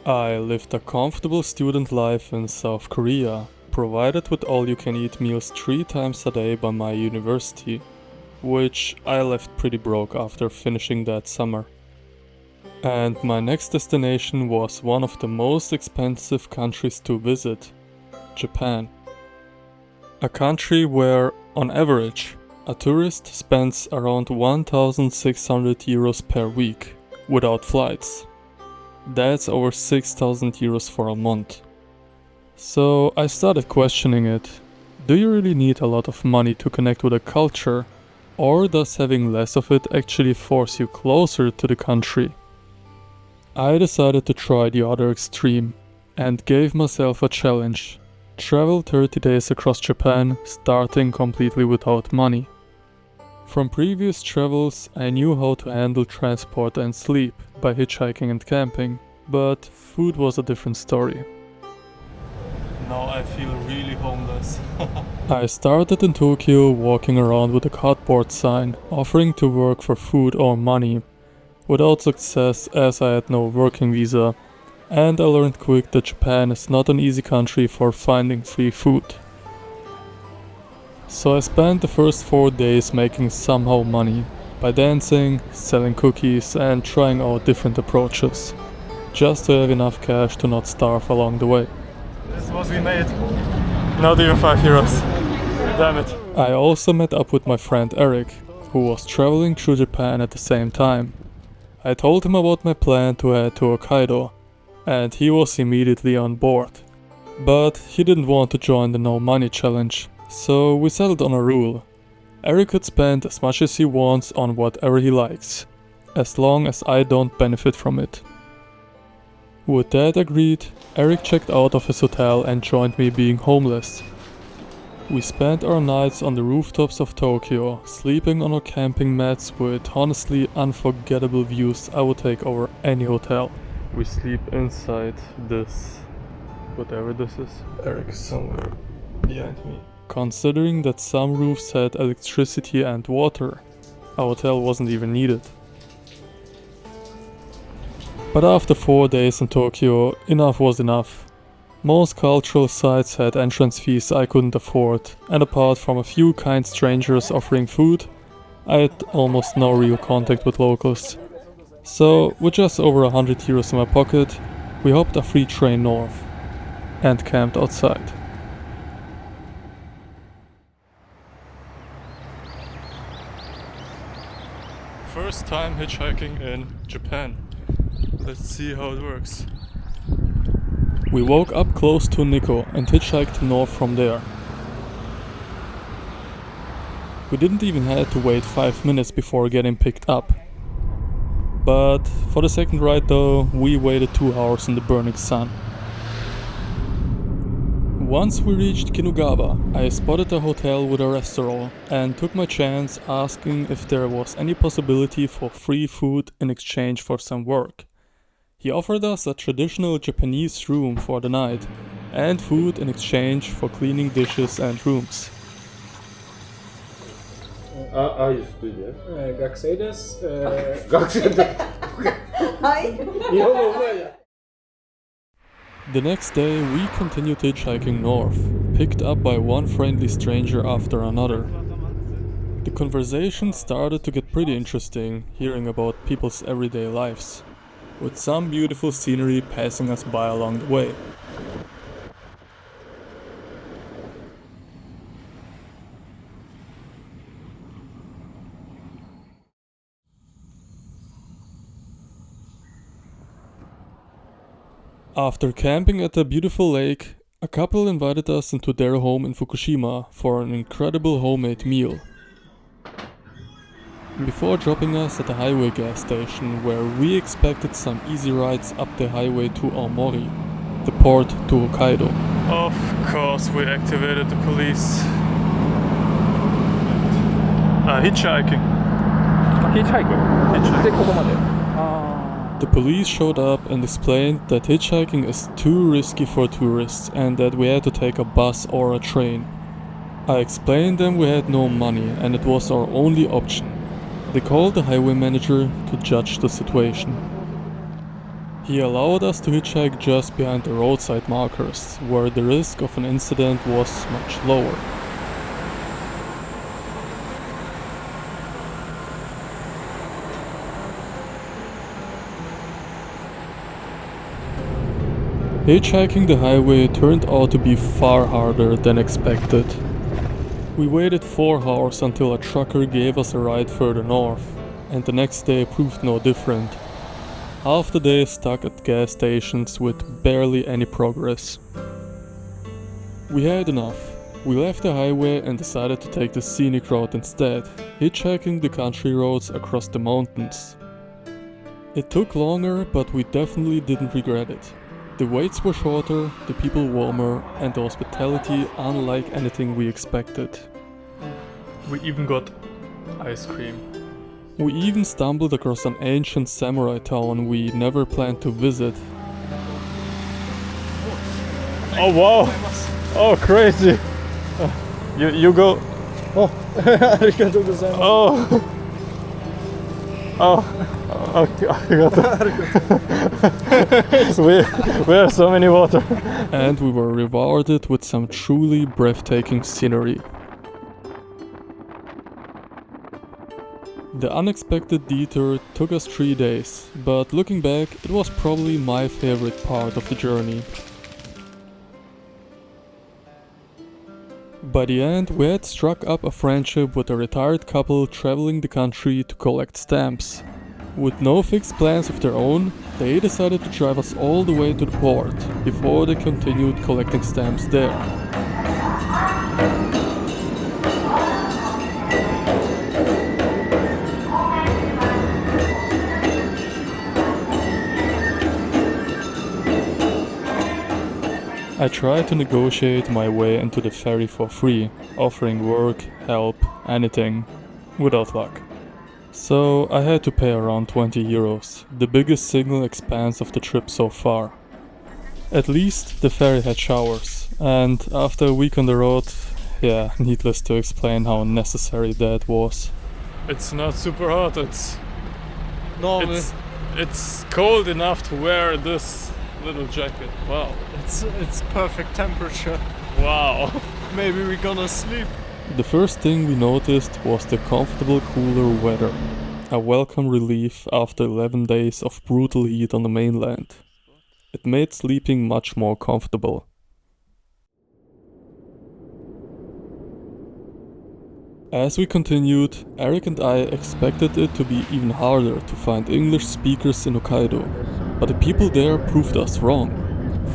I lived a comfortable student life in South Korea, provided with all-you-can-eat meals 3 times a day by my university, which I left pretty broke after finishing that summer. And my next destination was one of the most expensive countries to visit, Japan. A country where, on average, a tourist spends around 1,600 euros per week, without flights. That's over 6,000 euros for a month. So I started questioning it. Do you really need a lot of money to connect with a culture? Or does having less of it actually force you closer to the country? I decided to try the other extreme and gave myself a challenge. Travel 30 days across Japan, starting completely without money. From previous travels, I knew how to handle transport and sleep by hitchhiking and camping, but food was a different story. Now I feel really homeless. I started in Tokyo walking around with a cardboard sign offering to work for food or money, without success as I had no working visa, and I learned quick that Japan is not an easy country for finding free food. So I spent the first 4 days making somehow money, by dancing, selling cookies and trying out different approaches, just to have enough cash to not starve along the way. This is what we made. Not even 5 euros. Damn it. I also met up with my friend Eric, who was traveling through Japan at the same time. I told him about my plan to head to Hokkaido, and he was immediately on board. But he didn't want to join the no money challenge, so we settled on a rule. Eric could spend as much as he wants on whatever he likes, as long as I don't benefit from it. With that agreed, Eric checked out of his hotel and joined me being homeless. We spent our nights on the rooftops of Tokyo, sleeping on our camping mats with honestly unforgettable views I would take over any hotel. We sleep inside this, whatever this is. Eric is somewhere behind me. Considering that some roofs had electricity and water, a hotel wasn't even needed. But after 4 days in Tokyo, enough was enough. Most cultural sites had entrance fees I couldn't afford, and apart from a few kind strangers offering food, I had almost no real contact with locals. So, with just over 100 euros in my pocket, we hopped a free train north and camped outside. First time hitchhiking in Japan. Let's see how it works. We woke up close to Nikko and hitchhiked north from there. We didn't even have to wait 5 minutes before getting picked up. But for the second ride though, we waited 2 hours in the burning sun. Once we reached Kinugawa, I spotted a hotel with a restaurant and took my chance asking if there was any possibility for free food in exchange for some work. He offered us a traditional Japanese room for the night and food in exchange for cleaning dishes and rooms. あいう人で学生です。学生ではい。日本語うまいや The next day, we continued hitchhiking north, picked up by one friendly stranger after another. The conversation started to get pretty interesting, hearing about people's everyday lives, with some beautiful scenery passing us by along the way. After camping at a beautiful lake, a couple invited us into their home in Fukushima for an incredible homemade meal. Before dropping us at a highway gas station where we expected some easy rides up the highway to Aomori, the port to Hokkaido. Of course we activated the police. Hitchhiking. Hitchhiking. でここまで。The police showed up and explained that hitchhiking is too risky for tourists and that we had to take a bus or a train. I explained them we had no money and it was our only option. They called the highway manager to judge the situation. He allowed us to hitchhike just behind the roadside markers, where the risk of an incident was much lower. Hitchhiking the highway turned out to be far harder than expected. We waited 4 hours until a trucker gave us a ride further north, and the next day proved no different. Half the day stuck at gas stations with barely any progress. We had enough. We left the highway and decided to take the scenic route instead, hitchhiking the country roads across the mountains. It took longer, but we definitely didn't regret it. The waits were shorter, the people warmer, and the hospitality unlike anything we expected. We even got ice cream. We even stumbled across an ancient samurai town we never planned to visit. Oh wow! Oh crazy! You go. Oh, arigatou gozaimasu. Oh. Oh. Okay, we have so many water. And we were rewarded with some truly breathtaking scenery. The unexpected detour took us 3 days, but looking back, it was probably my favorite part of the journey. By the end, we had struck up a friendship with a retired couple traveling the country to collect stamps. With no fixed plans of their own, they decided to drive us all the way to the port before they continued collecting stamps there. I tried to negotiate my way into the ferry for free, offering work, help, anything, without luck. So I had to pay around 20 euros, the biggest single expense of the trip so far. At least the ferry had showers, and after a week on the road, yeah, needless to explain how necessary that was. It's not super hot, it's cold enough to wear this little jacket. Wow. It's perfect temperature. Wow. Maybe we're gonna sleep. The first thing we noticed was the comfortable cooler weather, a welcome relief after 11 days of brutal heat on the mainland. It made sleeping much more comfortable. As we continued, Eric and I expected it to be even harder to find English speakers in Hokkaido, but the people there proved us wrong.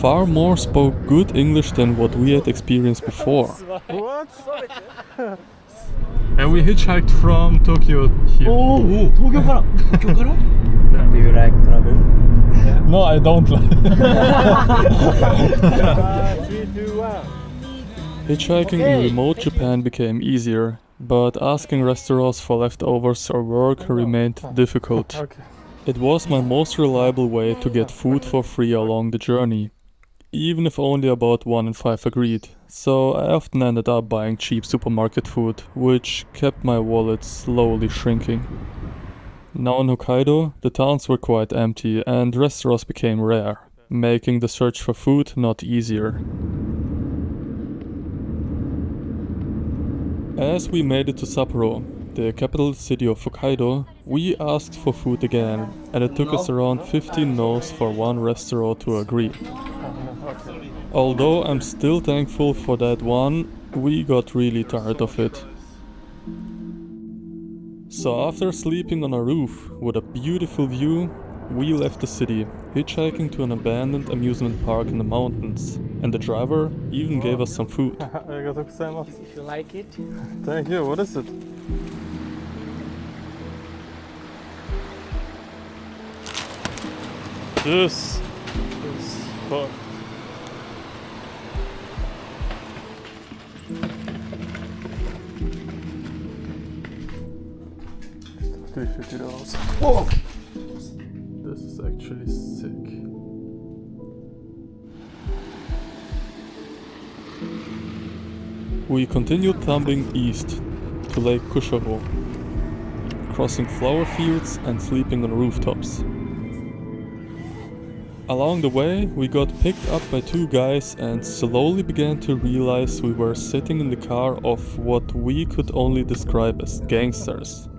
Far more spoke good English than what we had experienced before. What? And we hitchhiked from Tokyo here. Oh, Tokyoから? Do you like travel? No, I don't like. 3, 2, 1. Hitchhiking in remote Japan became easier, but asking restaurants for leftovers or work remained difficult. Okay. It was my most reliable way to get food for free along the journey, even if only about 1 in 5 agreed, so I often ended up buying cheap supermarket food, which kept my wallet slowly shrinking. Now in Hokkaido, the towns were quite empty and restaurants became rare, making the search for food not easier. As we made it to Sapporo, the capital city of Hokkaido, we asked for food again, and it took us around 15 no's for one restaurant to agree. Although I'm still thankful for that one, we got really tired of it. So after sleeping on a roof with a beautiful view, we left the city, hitchhiking to an abandoned amusement park in the mountains, and the driver even gave us some food. Arigatou gozaimasu. If you like it. Thank you. What is it? This is fun. Oh! This is actually sick. we continued thumbing east to Lake Kusharo, crossing flower fields and sleeping on rooftops. Along the way, we got picked up by two guys and slowly began to realize we were sitting in the car of what we could only describe as gangsters.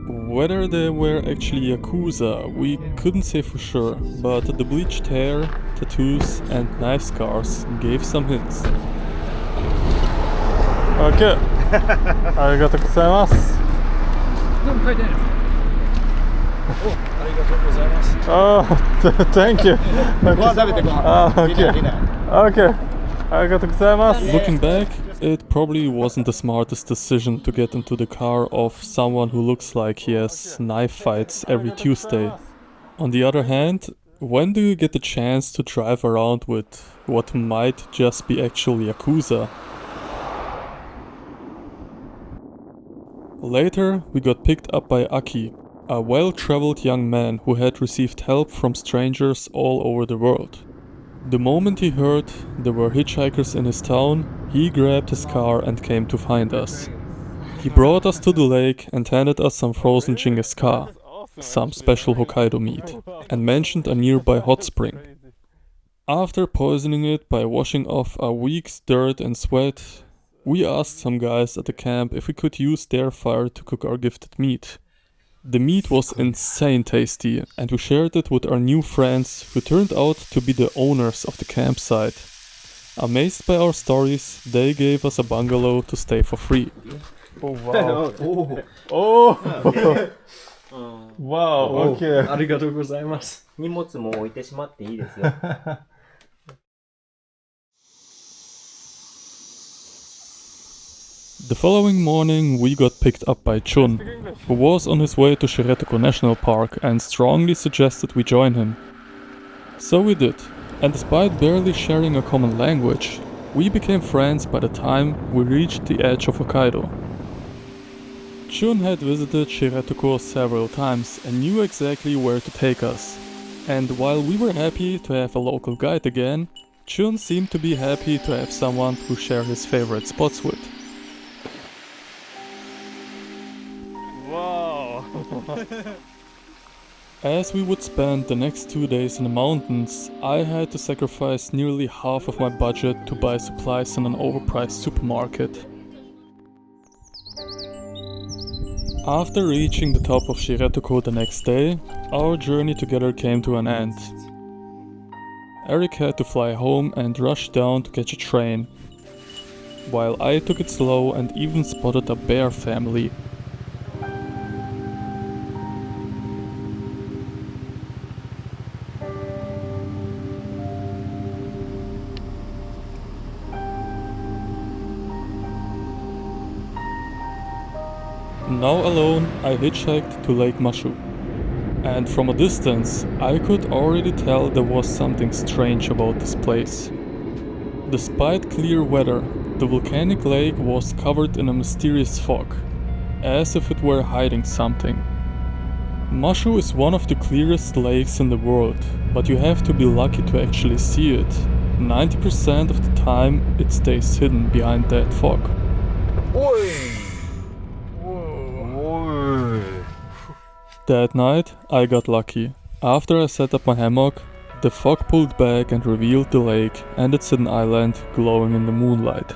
Whether they were actually Yakuza, we couldn't say for sure, but the bleached hair, tattoos and knife scars gave some hints. Okay. ありがとうございます。Oh, thank you. ご飯食べてご飯。Ah, ディナーディナー。 Okay. ありがとうございます。 Looking back, it probably wasn't the smartest decision to get into the car of someone who looks like he has knife fights every Tuesday. On the other hand, when do you get the chance to drive around with what might just be actual Yakuza? Later, we got picked up by Aki, a well-traveled young man who had received help from strangers all over the world. The moment he heard there were hitchhikers in his town, he grabbed his car and came to find us. He brought us to the lake and handed us some frozen Genghis-Ka, some special Hokkaido meat, and mentioned a nearby hot spring. After poisoning it by washing off a week's dirt and sweat, we asked some guys at the camp if we could use their fire to cook our gifted meat. The meat was insane tasty, and we shared it with our new friends who turned out to be the owners of the campsite. Amazed by our stories, they gave us a bungalow to stay for free. Oh, wow. Oh! Wow, okay. ありがとうございます。荷物も置いてしまっていいですよ。The following morning, we got picked up by Chun, who was on his way to Shiretoko National Park and strongly suggested we join him. So we did, and despite barely sharing a common language, we became friends by the time we reached the edge of Hokkaido. Chun had visited Shiretoko several times and knew exactly where to take us. And while we were happy to have a local guide again, Chun seemed to be happy to have someone to share his favorite spots with. Wow. As we would spend the next 2 days in the mountains, I had to sacrifice nearly half of my budget to buy supplies in an overpriced supermarket. After reaching the top of Shiretoko the next day, our journey together came to an end. Eric had to fly home and rush down to catch a train, while I took it slow and even spotted a bear family. Now alone, I hitchhiked to Lake Mashu. And from a distance, I could already tell there was something strange about this place. Despite clear weather, the volcanic lake was covered in a mysterious fog, as if it were hiding something. Mashu is one of the clearest lakes in the world, but you have to be lucky to actually see it. 90% of the time, it stays hidden behind that fog. That night, I got lucky. After I set up my hammock, the fog pulled back and revealed the lake and its hidden island glowing in the moonlight.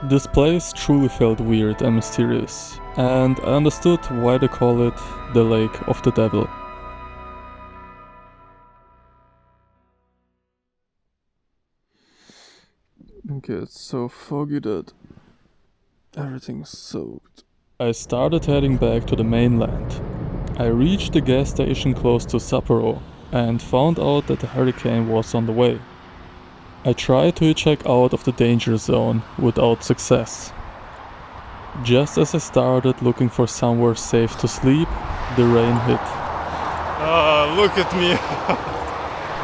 This place truly felt weird and mysterious, and I understood why they call it the Lake of the Devil. Okay, it's so foggy that everything's soaked. I started heading back to the mainland. I reached the gas station close to Sapporo and found out that the hurricane was on the way. I tried to hitchhike out of the danger zone without success. Just as I started looking for somewhere safe to sleep, the rain hit. Look at me.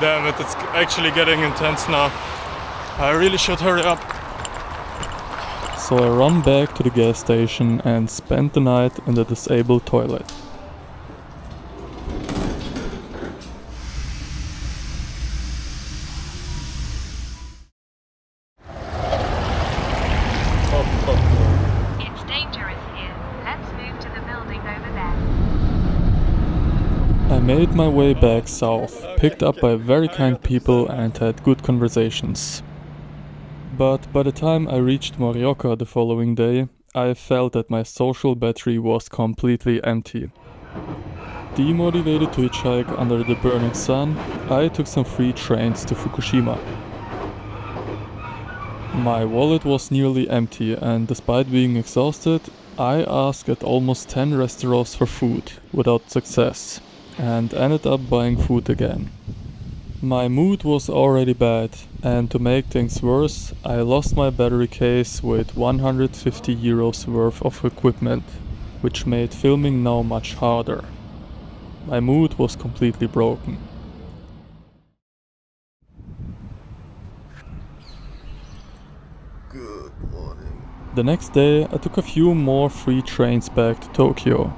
Damn it, it's actually getting intense now. I really should hurry up. So I run back to the gas station and spent the night in the disabled toilet. made my way back south, picked up by very kind people and had good conversations. But by the time I reached Morioka the following day, I felt that my social battery was completely empty. Demotivated to hitchhike under the burning sun, I took some free trains to Fukushima. My wallet was nearly empty, and despite being exhausted, I asked at almost 10 restaurants for food, without success, and ended up buying food again. My mood was already bad, and to make things worse, I lost my battery case with 150 euros worth of equipment, which made filming now much harder. My mood was completely broken. Good morning. The next day, I took a few more free trains back to Tokyo,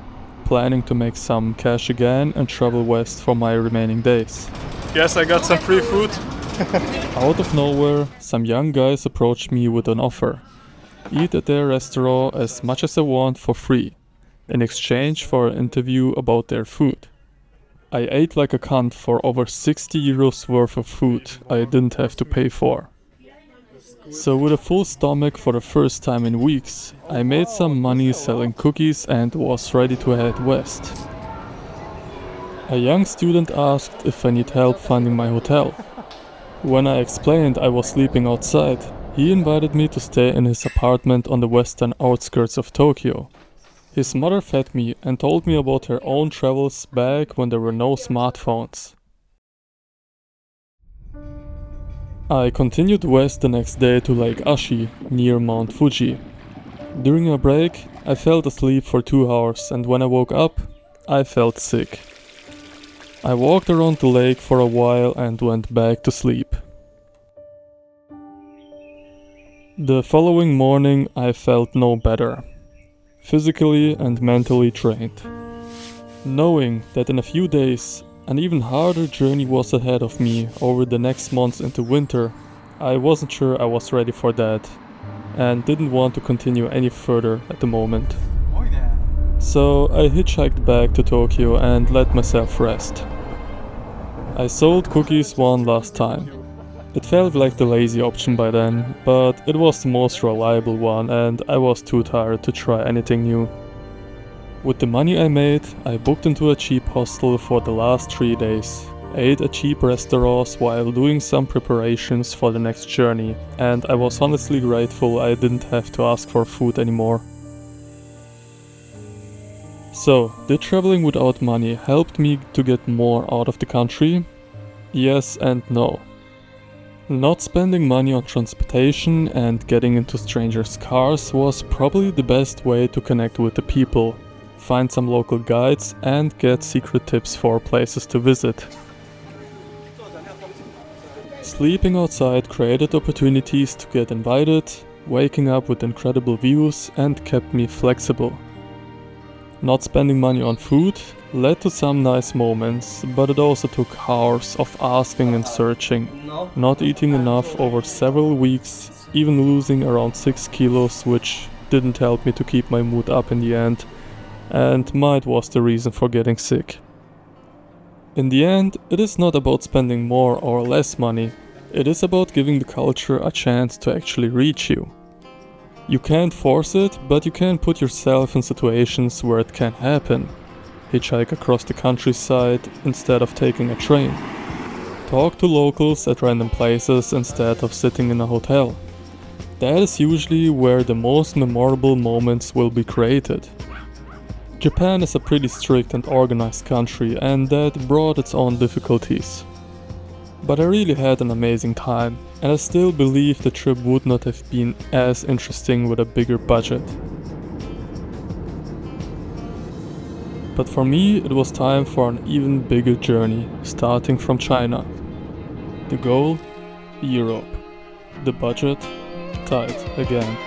planning to make some cash again and travel west for my remaining days. Guess I got some free food. Out of nowhere, some young guys approached me with an offer. Eat at their restaurant as much as I want for free, in exchange for an interview about their food. I ate like a cunt for over 60 euros worth of food I didn't have to pay for. So with a full stomach for the first time in weeks, I made some money selling cookies and was ready to head west. A young student asked if I need help finding my hotel. When I explained I was sleeping outside, he invited me to stay in his apartment on the western outskirts of Tokyo. His mother fed me and told me about her own travels back when there were no smartphones. I continued west the next day to Lake Ashi, near Mount Fuji. During a break, I fell asleep for 2 hours, and when I woke up, I felt sick. I walked around the lake for a while and went back to sleep. The following morning, I felt no better, physically and mentally drained. Knowing that in a few days, an even harder journey was ahead of me over the next months into winter, I wasn't sure I was ready for that, and didn't want to continue any further at the moment. So I hitchhiked back to Tokyo and let myself rest. I sold cookies one last time. It felt like the lazy option by then, but it was the most reliable one and I was too tired to try anything new. With the money I made, I booked into a cheap hostel for the last 3 days, ate at cheap restaurants while doing some preparations for the next journey, and I was honestly grateful I didn't have to ask for food anymore. So, did traveling without money help me to get more out of the country? Yes and no. Not spending money on transportation and getting into strangers' cars was probably the best way to connect with the people, find some local guides and get secret tips for places to visit. Sleeping outside created opportunities to get invited, waking up with incredible views and kept me flexible. Not spending money on food led to some nice moments, but it also took hours of asking and searching, not eating enough over several weeks, even losing around 6 kilos, which didn't help me to keep my mood up in the end, and might was the reason for getting sick. In the end, it is not about spending more or less money, it is about giving the culture a chance to actually reach you. You can't force it, but you can put yourself in situations where it can happen. Hitchhike across the countryside instead of taking a train. Talk to locals at random places instead of sitting in a hotel. That is usually where the most memorable moments will be created. Japan is a pretty strict and organized country, and that brought its own difficulties. But I really had an amazing time, and I still believe the trip would not have been as interesting with a bigger budget. But for me, it was time for an even bigger journey, starting from China. The goal? Europe. The budget? Tight again.